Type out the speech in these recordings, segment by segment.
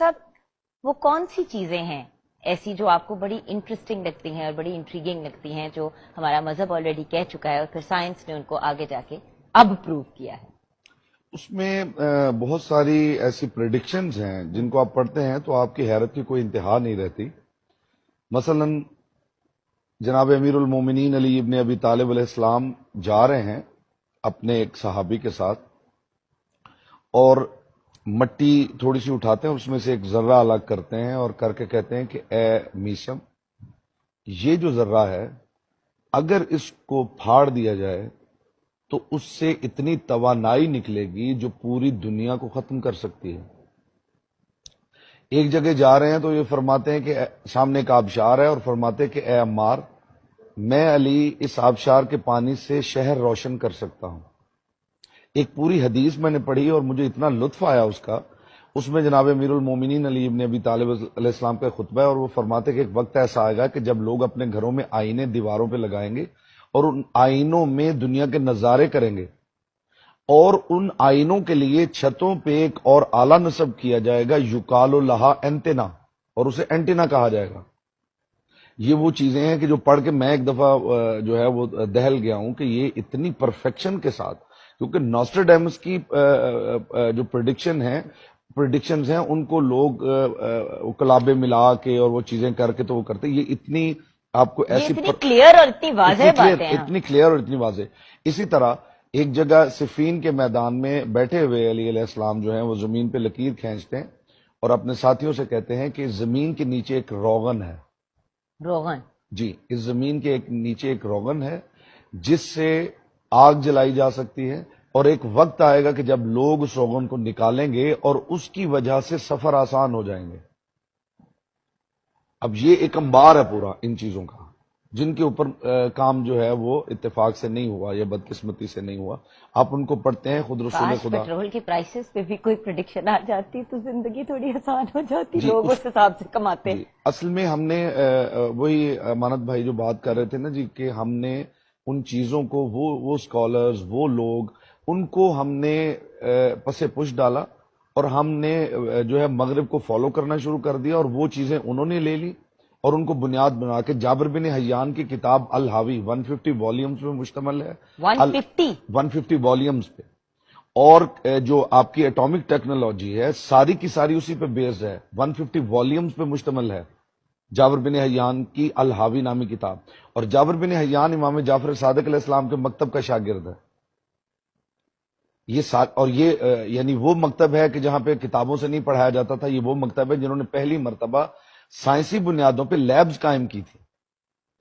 صاحب وہ کون سی چیزیں ہیں ایسی جو آپ کو بڑی انٹرسٹنگ لگتی ہیں اور بڑی انٹریگنگ لگتی ہیں جو ہمارا مذہب آلریڈی کہہ چکا ہے اور پھر سائنس نے ان کو آگے جا کے اب پروو کیا ہے؟ اس میں بہت ساری ایسی پریڈکشنز ہیں جن کو آپ پڑھتے ہیں تو آپ کی حیرت کی کوئی انتہا نہیں رہتی. مثلا جناب امیر المومنین علی ابن ابی طالب علیہ السلام جا رہے ہیں اپنے ایک صحابی کے ساتھ اور مٹی تھوڑی سی اٹھاتے ہیں، اس میں سے ایک ذرہ الگ کرتے ہیں اور کر کے کہتے ہیں کہ اے میسم، یہ جو ذرہ ہے اگر اس کو پھاڑ دیا جائے تو اس سے اتنی توانائی نکلے گی جو پوری دنیا کو ختم کر سکتی ہے. ایک جگہ جا رہے ہیں تو یہ فرماتے ہیں کہ سامنے ایک آبشار ہے اور فرماتے ہیں کہ اے عمار، میں علی اس آبشار کے پانی سے شہر روشن کر سکتا ہوں. ایک پوری حدیث میں نے پڑھی اور مجھے اتنا لطف آیا اس میں جناب امیر المومنین علی ابن ابی طالب علیہ السلام کا خطبہ ہے اور وہ فرماتے کہ ایک وقت ایسا آئے گا کہ جب لوگ اپنے گھروں میں آئینے دیواروں پہ لگائیں گے اور ان آئینوں میں دنیا کے نظارے کریں گے اور ان آئینوں کے لیے چھتوں پہ ایک اور اعلیٰ نصب کیا جائے گا، یقال لہا اینٹینا، اور اسے اینٹینا کہا جائے گا. یہ وہ چیزیں ہیں کہ جو پڑھ کے میں ایک دفعہ جو ہے وہ دہل گیا ہوں کہ یہ اتنی پرفیکشن کے ساتھ، کیونکہ نوسٹراڈیمس کی جو پریڈکشنز ہیں ان کو لوگ کلابے ملا کے اور وہ چیزیں کر کے تو وہ کرتے. یہ اتنی آپ کو ایسی اتنی کلیئر اور اتنی واضح باتیں ہیں، اتنی کلیئر اور اتنی واضح. اسی طرح ایک جگہ صفین کے میدان میں بیٹھے ہوئے علی علیہ السلام جو ہیں وہ زمین پہ لکیر کھینچتے ہیں اور اپنے ساتھیوں سے کہتے ہیں کہ زمین کے نیچے ایک روغن ہے. روغن؟ جی، اس زمین کے نیچے ایک روغن ہے جس سے آگ جلائی جا سکتی ہے، اور ایک وقت آئے گا کہ جب لوگ اس روغن کو نکالیں گے اور اس کی وجہ سے سفر آسان ہو جائیں گے. اب یہ ایک انبار ہے پورا ان چیزوں کا جن کے اوپر کام جو ہے وہ اتفاق سے نہیں ہوا یا بدقسمتی سے نہیں ہوا. آپ ان کو پڑھتے ہیں. خود رسول خدا پیٹرول کی پرائسز پہ بھی کوئی پریڈکشن آ جاتی تو زندگی تھوڑی آسان ہو جاتی، لوگ اس حساب سے کماتے. اصل میں ہم نے وہی امانت بھائی جو بات کر رہے تھے نا جی، کہ ہم نے ان چیزوں کو وہ اسکالرز، وہ لوگ، ان کو ہم نے پس پش ڈالا اور ہم نے جو ہے مغرب کو فالو کرنا شروع کر دیا اور وہ چیزیں انہوں نے لے لی اور ان کو بنیاد بنا کے. جابر بن حیان کی کتاب الحاوی 150 والیومز پہ مشتمل ہے. 150 والیومز پہ. اور جو آپ کی ایٹامک ٹیکنالوجی ہے ساری کی ساری اسی پہ بیسڈ ہے. 150 والیومز پہ مشتمل ہے جابر بن حیان کی الحاوی نامی کتاب. اور جابر بن حیان امام جعفر صادق علیہ السلام کے مکتب کا شاگرد ہے. یہ یعنی وہ مکتب ہے کہ جہاں پہ کتابوں سے نہیں پڑھایا جاتا تھا. یہ وہ مکتب ہے جنہوں نے پہلی مرتبہ سائنسی بنیادوں پہ لیبز قائم کی تھی.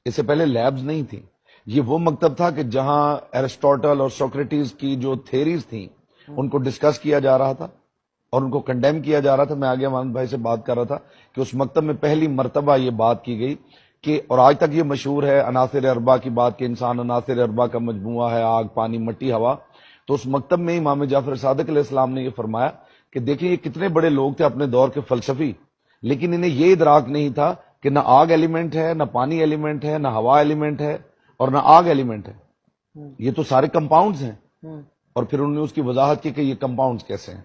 اس سے پہلے لیبز نہیں تھی. یہ وہ مکتب تھا کہ جہاں ایرسٹوٹل اور سوکریٹیز کی جو تھیریز تھیں ان کو ڈسکس کیا جا رہا تھا اور ان کو کنڈیم کیا جا رہا تھا. میں آگے امان بھائی سے بات کر رہا تھا کہ اس مکتب میں پہلی مرتبہ یہ بات کی گئی کہ، اور آج تک یہ مشہور ہے عناصر اربع کی بات، کہ انسان عناصر اربع کا مجموعہ ہے، آگ، پانی، مٹی، ہوا. تو اس مکتب میں امام جعفر صادق علیہ السلام نے یہ فرمایا کہ دیکھیں یہ کتنے بڑے لوگ تھے اپنے دور کے فلسفی، لیکن انہیں یہ ادراک نہیں تھا کہ نہ آگ ایلیمنٹ ہے، نہ پانی ایلیمنٹ ہے، نہ ہوا ایلیمنٹ ہے اور نہ آگ ایلیمنٹ ہے. یہ تو سارے کمپاؤنڈز ہیں. اور پھر انہوں نے اس کی وضاحت کی کہ یہ کمپاؤنڈز کیسے ہیں.